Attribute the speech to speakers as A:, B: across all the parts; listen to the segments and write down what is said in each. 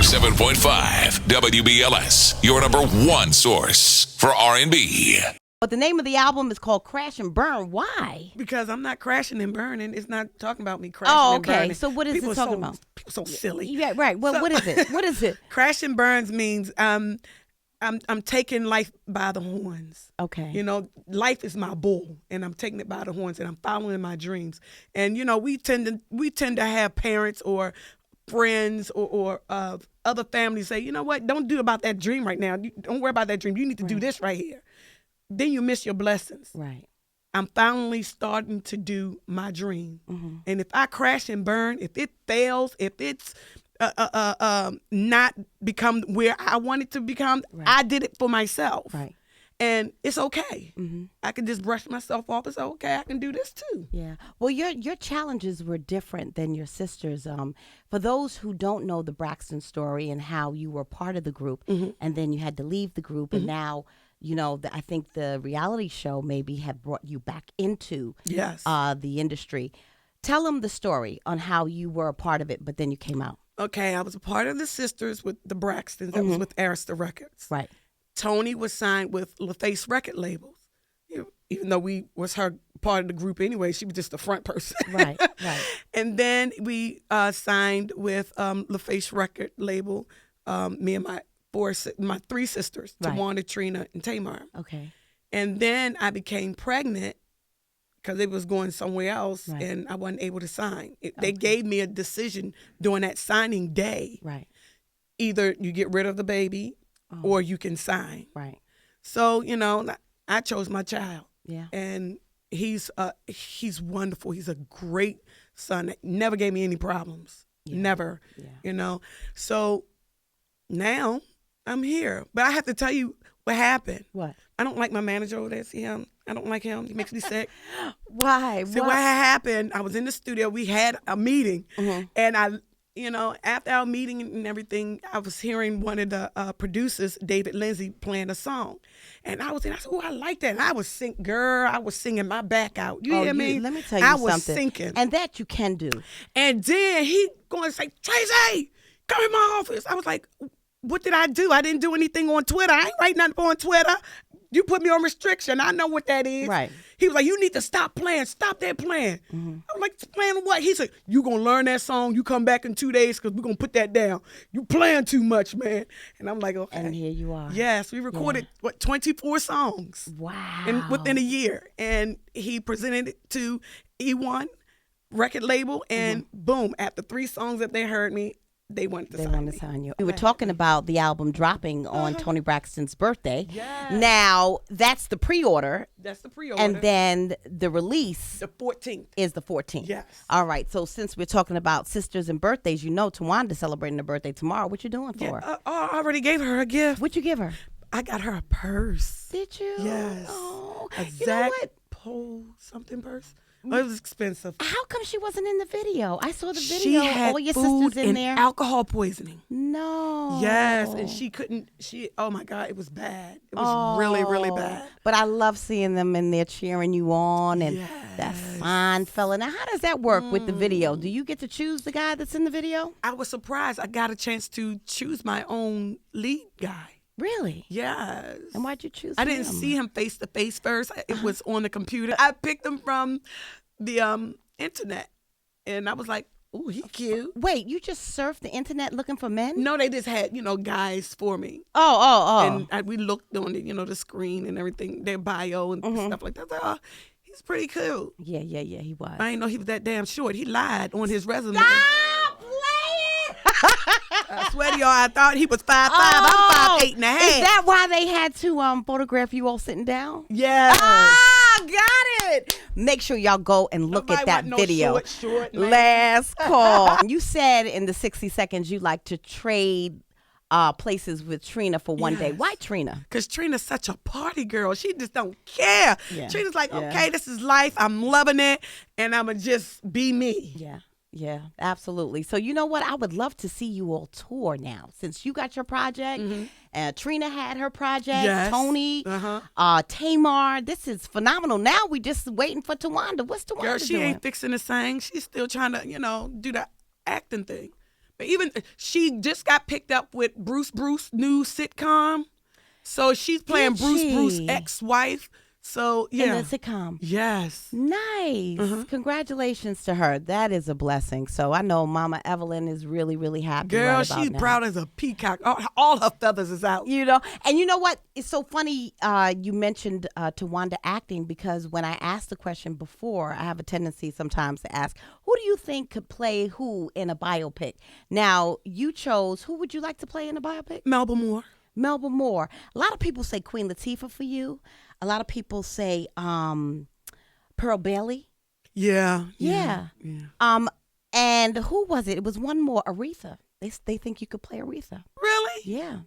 A: 97.5 WBLS, your number one source for R&B.
B: But the name of the album is called Crash and Burn. Why?
C: Because I'm not crashing and burning. It's not talking about me crashing and burning.
B: Oh, okay. So what is it talking about?
C: People so silly.
B: Yeah, right. Well, what is it? What is it?
C: Crash and burns means I'm taking life by the horns.
B: Okay.
C: You know, life is my bull, and I'm taking it by the horns, and I'm following my dreams. And you know, we tend to have parents or friends or other families say, you know what? Don't do about that dream right now. Don't worry about that dream. You need to do this right here. Then you miss your blessings.
B: Right.
C: I'm finally starting to do my dream.
B: Mm-hmm.
C: And if I crash and burn, if it fails, if it's not become where I want it to become,
B: right.
C: I did it for myself.
B: Right.
C: And it's okay.
B: Mm-hmm.
C: I can just brush myself off and say, okay, I can do this too.
B: Yeah. Well, your challenges were different than your sisters. For those who don't know the Braxton story and how you were part of the group,
C: Mm-hmm.
B: and then you had to leave the group, and now, you know, I think the reality show maybe have brought you back into
C: Yes.
B: the industry. Tell them the story on how you were a part of it, but then you came out.
C: Okay, I was a part of the sisters with the Braxtons. That was with Arista Records.
B: Right.
C: Tony was signed with LaFace record labels. Even though we was her part of the group anyway, she was just the front person.
B: Right, right.
C: And then we signed with LaFace record label, me and my three sisters,
B: Right.
C: Tawana, Trina, and Tamar.
B: Okay.
C: And then I became pregnant because it was going somewhere else,
B: Right.
C: and I wasn't able to sign. They gave me a decision during that signing day.
B: Right.
C: Either you get rid of the baby or you can sign.
B: Right.
C: So, you know, I chose my child.
B: Yeah.
C: And he's wonderful. He's a great son. Never gave me any problems.
B: Yeah.
C: Never.
B: Yeah.
C: You know. So now I'm here. But I have to tell you what happened.
B: What?
C: I don't like my manager over there. See him? I don't like him. He makes me sick.
B: Why?
C: See, what happened, I was in the studio. We had a meeting. And after our meeting and everything, I was hearing one of the producers, David Lindsay, playing a song. And I said, oh, I like that. And I was singing my back out. You hear me?
B: Let me tell you something.
C: I was sinking.
B: And that you can do.
C: And then he going to say, Tracy, come in my office. I was like, what did I do? I didn't do anything on Twitter. I ain't write nothing on Twitter. You put me on restriction. I know what that is.
B: Right.
C: He was like, you need to stop playing. Stop that playing. I was like, playing what? He said, you going to learn that song. You come back in 2 days because we're going to put that down. You playing too much, man. And I'm like, okay.
B: And here you are.
C: Yes, we recorded, 24 songs.
B: Wow.
C: Within a year. And he presented it to E1 record label. And boom, after 3 songs that they heard me, they wanted to sign you.
B: We were talking about the album dropping on Tony Braxton's birthday.
C: Yes.
B: Now, that's the pre-order.
C: That's the pre-order.
B: And then the release
C: the 14th.
B: is the 14th.
C: Yes.
B: All right. So since we're talking about sisters and birthdays, you know Tawanda's celebrating her birthday tomorrow. What you doing for her?
C: I already gave her a gift.
B: What'd you give her?
C: I got her a purse.
B: Did you?
C: Yes.
B: Oh,
C: A
B: you know
C: Zach
B: what?
C: Pole something purse. Well, it was expensive.
B: How come she wasn't in the video? I saw the
C: She
B: video.
C: had
B: All your
C: food
B: sisters in
C: and
B: there.
C: alcohol poisoning.
B: No.
C: Yes, and she couldn't. Oh my God, it was bad. It was really, really bad.
B: But I love seeing them in there cheering you on, and that fine fella. Now, how does that work with the video? Do you get to choose the guy that's in the video?
C: I was surprised. I got a chance to choose my own lead guy.
B: Really?
C: Yes.
B: And why'd you choose
C: I
B: him?
C: didn't see him face to face first. It was on the computer. I picked him from the internet, and I was like, "Ooh, he cute."
B: Wait, you just surfed the internet looking for men?
C: No, they just had guys for me.
B: Oh.
C: And we looked on the screen and everything, their bio and stuff like that. I was like, oh, he's pretty cool.
B: Yeah, he was.
C: I didn't know he was that damn short. He lied on his resume.
B: Stop playing!
C: I swear to y'all, I thought he was 5'5". I'm 5'8.5".
B: Is that why they had to photograph you all sitting down?
C: Yes.
B: Got it. Make sure y'all go and look at that
C: no
B: video.
C: Short man.
B: Last call. You said in the 60 seconds you like to trade places with Trina for one day. Why Trina?
C: Because Trina's such a party girl. She just don't care.
B: Yeah.
C: Trina's like, okay, this is life. I'm loving it, and I'm going to just be me.
B: Yeah, absolutely. So you know what? I would love to see you all tour now. Since you got your project, Trina had her project,
C: Yes.
B: Tony, Tamar. This is phenomenal. Now we just waiting for Tawanda. What's Tawanda
C: Girl, she
B: doing?
C: ain't fixing to sing. She's still trying to, do the acting thing. Even she just got picked up with Bruce new sitcom. So she's playing Bruce ex-wife. So yeah,
B: in the sitcom.
C: Yes.
B: Nice. Congratulations to her. That is a blessing. So I know Mama Evelyn is really, really happy.
C: Girl,
B: right about
C: she's
B: now.
C: proud as a peacock. All her feathers is out.
B: You know, and you know what? It's so funny you mentioned Tawanda acting, because when I asked the question before, I have a tendency sometimes to ask, who do you think could play who in a biopic? Now, you chose, who would you like to play in a biopic?
C: Melba Moore.
B: Melba Moore. A lot of people say Queen Latifah for you. A lot of people say Pearl Bailey.
C: Yeah.
B: And who was it? It was one more, Aretha. They think you could play Aretha.
C: Really?
B: Yeah.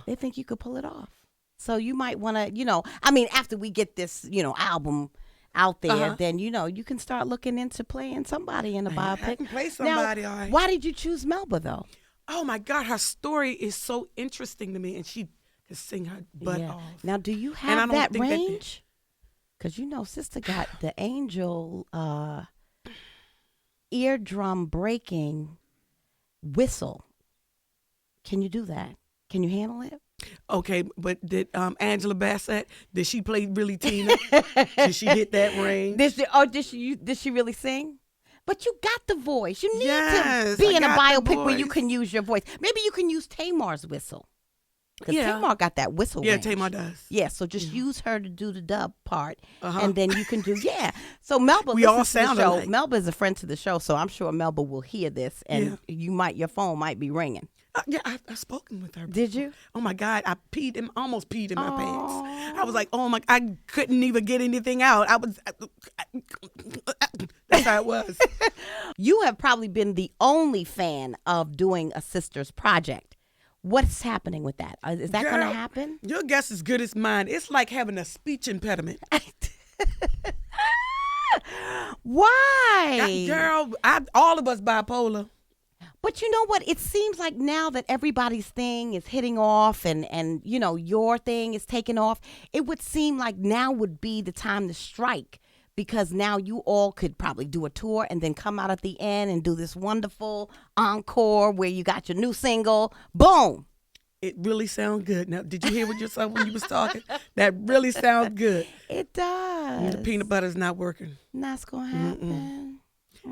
B: They think you could pull it off. So you might want to, I mean, after we get this, album out there, then, you can start looking into playing somebody in a biopic.
C: I can play somebody,
B: now,
C: all right.
B: Why did you choose Melba, though?
C: Oh, my God. Her story is so interesting to me, and she can sing her butt off.
B: Now, do you have that range? Because, sister got the angel eardrum breaking whistle. Can you do that? Can you handle it?
C: Okay, but did Angela Bassett, did she play really Tina? Did she hit that range?
B: Did she really sing? But you got the voice. You need to be in a biopic where you can use your voice. Maybe you can use Tamar's whistle. Because Tamar got that whistle range.
C: Tamar does.
B: Yeah, so just use her to do the dub part, and then you can do, So Melba,
C: we all sound alike.
B: Melba is a friend to the show, so I'm sure Melba will hear this, and your phone might be ringing.
C: I've spoken with her before.
B: Did you?
C: Oh, my God. I almost peed in my pants. I was like, oh, my, I couldn't even get anything out. That's how it was.
B: You have probably been the only fan of doing a sister's project. What's happening with that? Is that going to happen?
C: Your guess is good as mine. It's like having a speech impediment.
B: Why?
C: Girl, all of us bipolar.
B: But you know what? It seems like now that everybody's thing is hitting off and your thing is taking off, it would seem like now would be the time to strike, because now you all could probably do a tour and then come out at the end and do this wonderful encore where you got your new single. Boom.
C: It really sounds good. Now, did you hear what yourself when you was talking? That really sounds good.
B: It does.
C: The peanut butter's not working.
B: That's going to happen.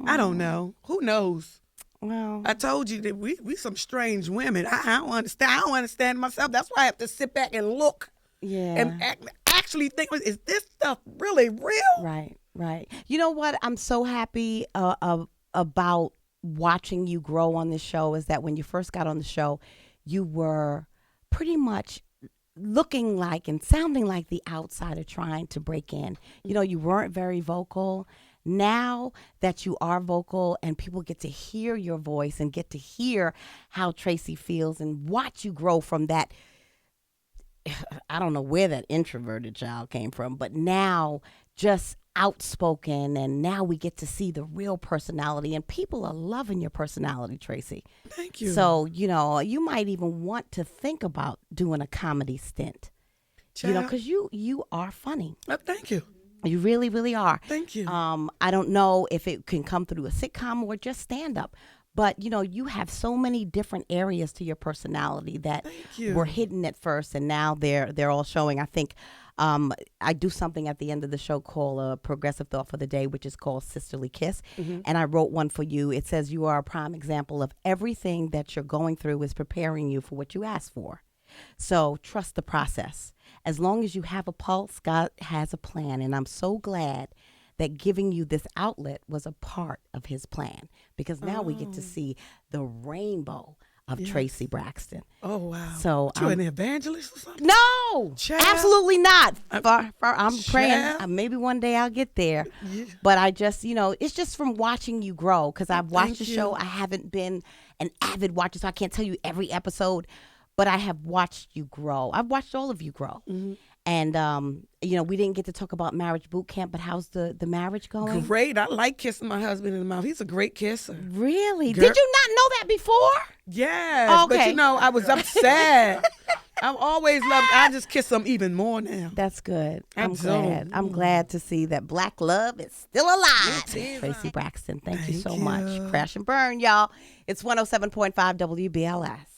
C: I don't know. Who knows?
B: Well,
C: I told you that we some strange women. I don't understand. I don't understand myself. That's why I have to sit back and look.
B: Yeah.
C: And actually think, is this stuff really real?
B: Right. You know what? I'm so happy about watching you grow on this show is that when you first got on the show, you were pretty much looking like and sounding like the outsider trying to break in. You weren't very vocal. Now that you are vocal and people get to hear your voice and get to hear how Traci feels and watch you grow from that, I don't know where that introverted child came from, but now just outspoken, and now we get to see the real personality, and people are loving your personality, Traci.
C: Thank you.
B: So, you might even want to think about doing a comedy stint, because you are funny.
C: Thank you.
B: You really, really are.
C: Thank you.
B: I don't know if it can come through a sitcom or just stand up, but you have so many different areas to your personality that were hidden at first, and now they're all showing. I think I do something at the end of the show called a progressive thought for the day, which is called Sisterly Kiss, and I wrote one for you. It says you are a prime example of everything that you're going through is preparing you for what you asked for. So trust the process. As long as you have a pulse, God has a plan. And I'm so glad that giving you this outlet was a part of his plan, because now we get to see the rainbow of Traci Braxton.
C: Oh, wow.
B: So
C: you an evangelist or something?
B: No, absolutely not. I'm
C: Child.
B: praying. Maybe one day I'll get there. Yeah. But I just, it's just from watching you grow, because I've watched the show. I haven't been an avid watcher, so I can't tell you every episode. But I have watched you grow. I've watched all of you grow. And, we didn't get to talk about marriage boot camp, but how's the marriage going?
C: Great. I like kissing my husband in the mouth. He's a great kisser. Really?
B: Girl. Did you not know that before?
C: Yes. Okay. But, I was upset. I've always loved. I just kiss them even more now.
B: That's good. I'm
C: do.
B: glad. I'm glad to see that Black love is still alive. Traci Braxton, thank you so much. Crash and burn, y'all. It's 107.5 WBLS.